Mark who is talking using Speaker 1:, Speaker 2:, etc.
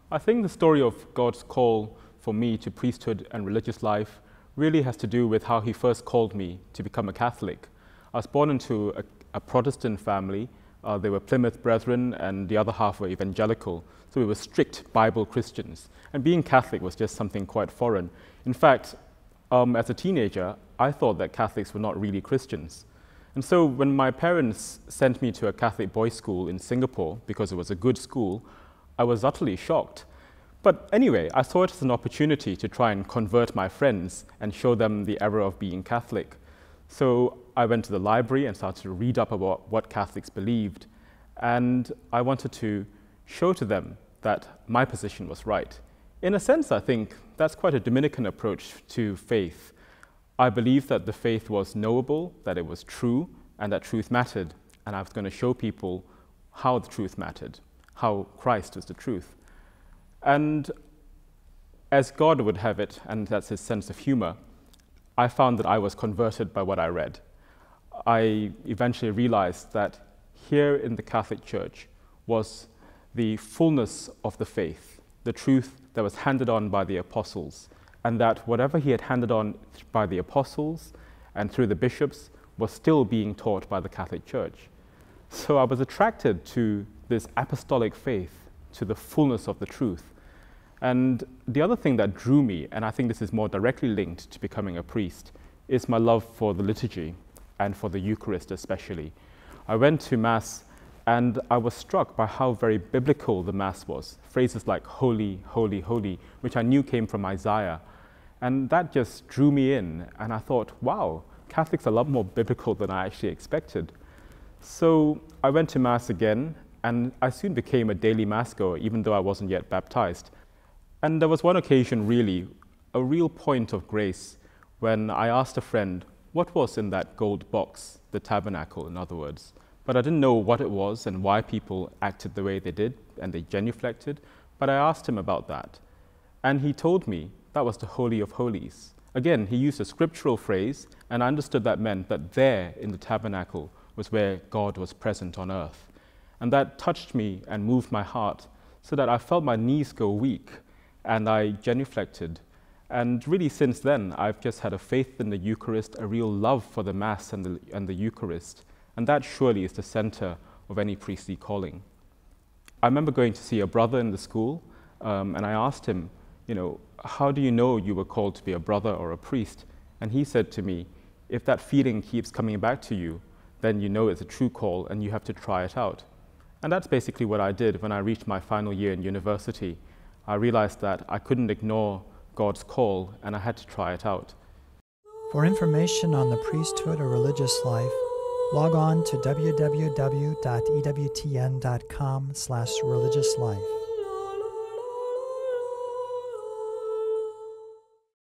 Speaker 1: I think the story of God's call for me to priesthood and religious life really has to do with how he first called me to become a Catholic. I was born into a Protestant family. They were Plymouth Brethren and the other half were evangelical. So we were strict Bible Christians. And being Catholic was just something quite foreign. In fact, as a teenager, I thought that Catholics were not really Christians. And so when my parents sent me to a Catholic boys' school in Singapore, because it was a good school, I was utterly shocked. But anyway, I saw it as an opportunity to try and convert my friends and show them the error of being Catholic. So I went to the library and started to read up about what Catholics believed. And I wanted to show to them that my position was right. In a sense, I think that's quite a Dominican approach to faith. I believed that the faith was knowable, that it was true, and that truth mattered. And I was going to show people how the truth mattered, how Christ is the truth. And as God would have it, and that's his sense of humor, I found that I was converted by what I read. I eventually realized that here in the Catholic Church was the fullness of the faith, the truth that was handed on by the apostles, and that whatever he had handed on by the apostles and through the bishops was still being taught by the Catholic Church. So I was attracted to this apostolic faith, to the fullness of the truth. And the other thing that drew me, and I think this is more directly linked to becoming a priest, is my love for the liturgy and for the Eucharist especially. I went to Mass and I was struck by how very biblical the Mass was. Phrases like holy, holy, holy, which I knew came from Isaiah. And that just drew me in, and I thought, wow, Catholics are a lot more biblical than I actually expected. So I went to Mass again, and I soon became a daily Mass goer, even though I wasn't yet baptized. And there was one occasion really, a real point of grace, when I asked a friend what was in that gold box, the tabernacle in other words. But I didn't know what it was and why people acted the way they did, and they genuflected, but I asked him about that. And he told me that was the Holy of Holies. Again, he used a scriptural phrase, and I understood that meant that there in the tabernacle was where God was present on earth. And that touched me and moved my heart so that I felt my knees go weak, and I genuflected. And really since then, I've just had a faith in the Eucharist, a real love for the Mass and the Eucharist. And that surely is the center of any priestly calling. I remember going to see a brother in the school, and I asked him, how do you know you were called to be a brother or a priest? And he said to me, if that feeling keeps coming back to you, then you know it's a true call and you have to try it out. And that's basically what I did when I reached my final year in university. I realized that I couldn't ignore God's call and I had to try it out.
Speaker 2: For information on the priesthood or religious life, log on to www.ewtn.com/religiouslife.